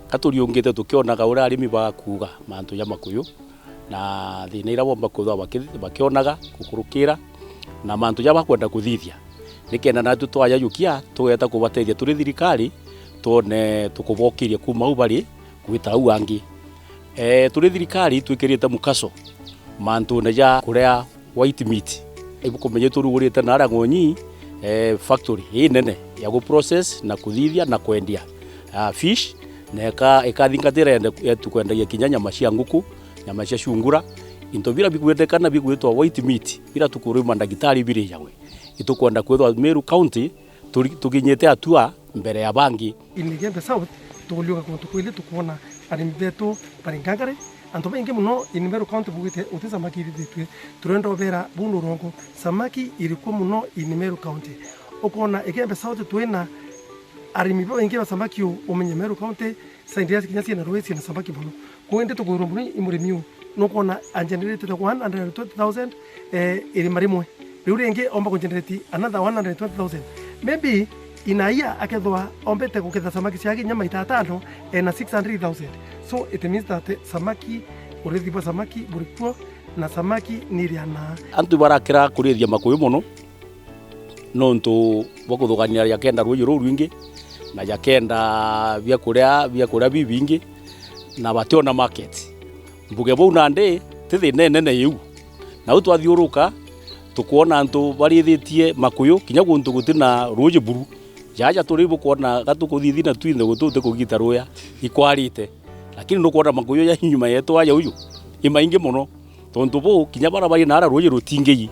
katuriungite tukionaga ura arimi bakuga mantu ya makuyu na thina ira bomba kuthwa bakionaga gukurukira na mantu ya bakwenda kuthithia nikena natu twayayukia tugeta kubateithia turi thirikari tone tukubokirie kuma ubari gwita au angi turi thirikari twikirite mukaso mantu na ya kurea white meat ibu kumenye turugurite na Rang'onyi factory hii nene ya go process na kuthithia na kwendia fish na ikathingatira yetu kwendagia kinya nyama cia nguku nyama cia cungura into bira bigwendekana bigwitwa white meat bira tukuruma ndagitari biri yawe itukwenda kwethwa Meru County tuginyete atua mbere ya bangi inigembe south tuliuka kwa tukwile tukuona arimi betu baringangare anto bengi muno in Meru County bugite uti samaki ithitwe turenda obera bunu rongo samaki irikuwa muno in Meru County ukona igembe south twina arimi bengi samaki umenye Meru County saindia kinyasi na roesi na samaki muno kuende tukuru muno imurimiu nukona angenerate 120,000 iri marimwe riu ringi omba kugenerate another 120,000 maybe inaia akethwa ombete kuketha samaki cia nyama itatano na 600,000 so it means that samaki urithibwa samaki burikuo na samaki niriana antu barakira kurithia makuyu muno nontu bokuthugania ya kenda ruyi rwingi na ya kenda bia kuria bibingi na bationa market mbuge bo nande tithi nene yu na utwathiuruka tukuona antu barithitie makuyu kinya guntu gutina ruyi buru jaja turibu kuona gatukuthithia na twinde gutute kugita ruya ikwarite lakini nukuona makuyu ya nyuma yetu aya uyu imaingi muno tontu bo kinya bara bari nara ruyi rutingei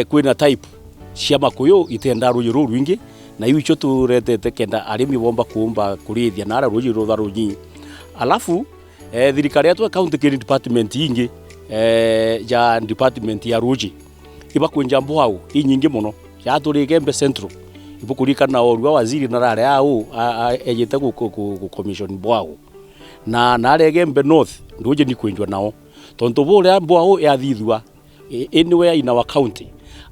kwina type cia makuyu itenda ruyi rwingi na iu icho turetete kenda arimi bomba kuumba kurithia nara ruyi rutharunyi alafu thirikari yetu county care department ingi ya department ya ruji iba kwenja mbwao inyingi muno ya turi Gembe Central ibu kurikana orwa waziri na rare au ejete ku commission mbwao na nare Gembe North nduje ni kwenjwa nao tonto bore mbwao ya thithwa anywhere in our county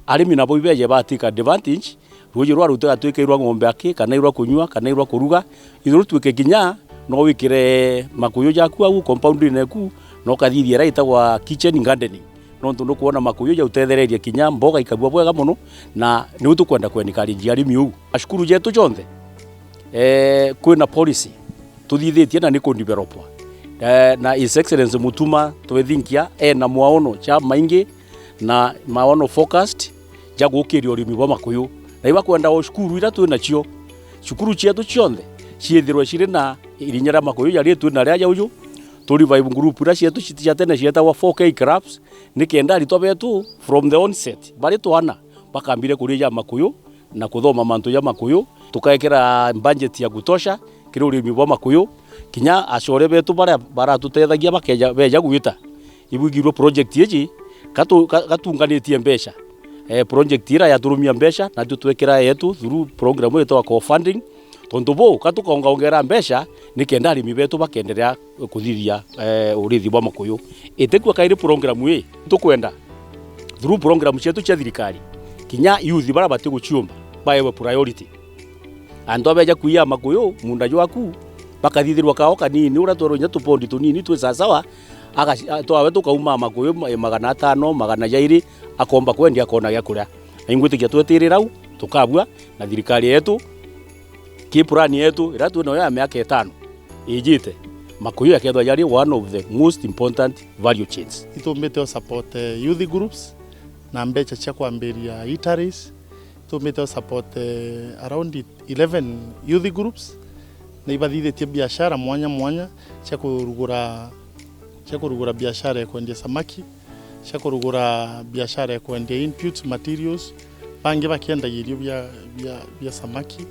arimi nabo ibeje batika advantage ruji rwa rutuga twikirwa ng'ombe aki kana irwa kunywa kana irwa kuruga ithuru twike kinya no wikire makuyu jaku au compound neku no kathithia raita wa kitchen gardening no ntu nukuona makuyu ja utethereria kinya mboga ikabua bwega muno na ni utukwenda kwenikari arimi u ashukuru jetu jonthe kwina policy tuthithitie na ni ku developwa na His Excellency Mutuma twethinkia na mwaono cha maingi na maono focused ja gukiria urimi wa makuyu na iba kwenda o shukuru ira twina cio shukuru cietu cionthe ciethirwe ciri na irinyara makuyu yari twina ria uyu turi vibe group ira cietu ciatene cietagwa 4K crafts nikenda arito betu from the onset bari twana bakambire kurija makuyu na kuthoma mantu ya makuyu tukaekera budget ya kutosha kiri urimi wa makuyu kinya acore betu bara tutethagia bakeja beja gwita ibugirwo project yeji katunganitie mbeca project ira ya turumia mbeca na tutwekera yetu through program yetu wa co-funding tondu bo katukongaongera mbeca nikenda arimi betu bakenderea kuthithia urithi wa makuyu itekwa kairi program ii tukwenda through program cietu cia thirikari kinya youth bara bati guchiumba baewe priority ando beja kuia makuyu munda jwaku bakathithirwa kao kanini ura toronya tupondi tunini twe sasawa twawe tukauma makuyu 500 200 akomba kwendia kona gya kuria ingwitikia twetirira au tukabua na thirikari yetu kiprani yetu ira tu no ya miaka 5 ijite makuyu yakethwa yari one of the most important value chains itumbete support youth groups na mbecha cia kwambiria eateries itumbete support around 11 youth groups na ibadhithetie biashara mwanya cia kurugura biashara ya kwendia samaki cia kurugura biashara ya kwendia input materials bangi bakienda irio bia samaki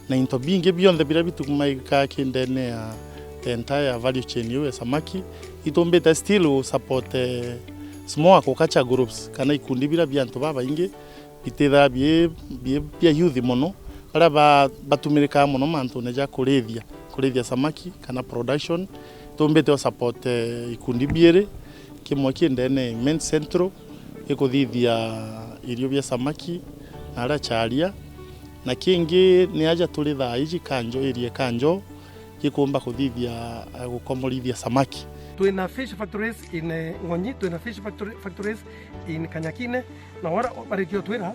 na into bingi bionthe bira bitumaika kindene ya the entire value chain ya samaki itombeta still support small aquaculture groups kana ikundi bira biantu baba ingi bititha bia youth mono ara batumirika mono mantu neja kurithia samaki kana production tombete support ikundi biere kimwe kindene main central ikuthithia irio bia samaki na ara charia na kingi ni aja tuli thaa iji kanjo irie kanjo gikumba kuthithia gukomorithia samaki. Twina fish factories in Ngonyi, twina fish factories in Kanyakine, na wara barikio twira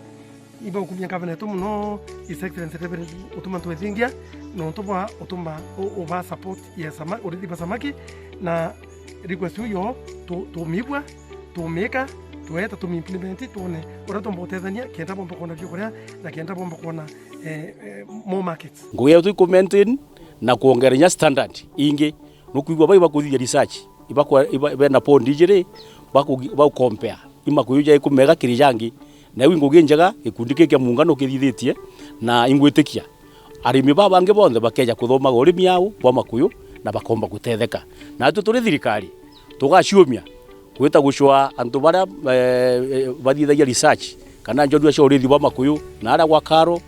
iba kumya cabinet muno His Excellency Reverend utuma twethingia no toba utuma over support ya samaki urithi samaki na request yo to mibwa to meka tueta tumimplement tuone ora tombotethania kenda bomba kona byo korea na kenda bomba kona more markets nguya tu commenting na kuongeranya standard ingi nukuigwa bai bakuthia research iba na pondi jire ba compare imakuya ikumega kirijangi na wingugi njega ikundi kia muungano kithithitie na ingwitikia arimi babange bonthe bakeja kuthoma urimi yao kwa makuyu na bakomba gutetheka na turi thirikari tugaciumia gwita gucwa antu baria bathithagia research kana njodua cia urithi wa makuyu na aria gwa karo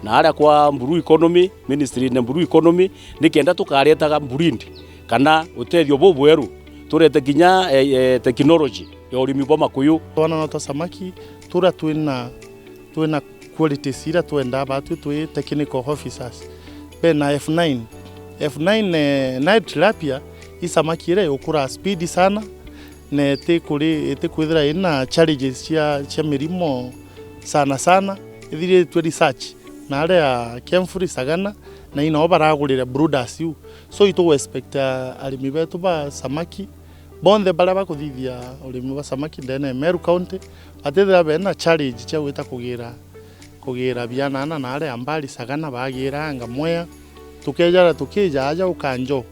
na aria kwa mburu economy ministry na mburu economy nikenda tukaretaga mburindi kana utethio bobweru turete kinya technology ya urimi wa makuyu twana no samaki tura twina quality sira twenda batu twi technical officers na F9 na tilapia isamaki ile ukura speed sana na kwithira ina challenges cia mirimo sana ithire twi research na aria Kemfuri Sagana na ina obaragurira brooders yu so ito expect arimi betu ba samaki bonthe baria bakuthithia urimi wa samaki ndene Meru County atethira bena challenge cia gwita kugira biana na aria Mbali Sagana bagira anga Mwea tukija aja ukanjo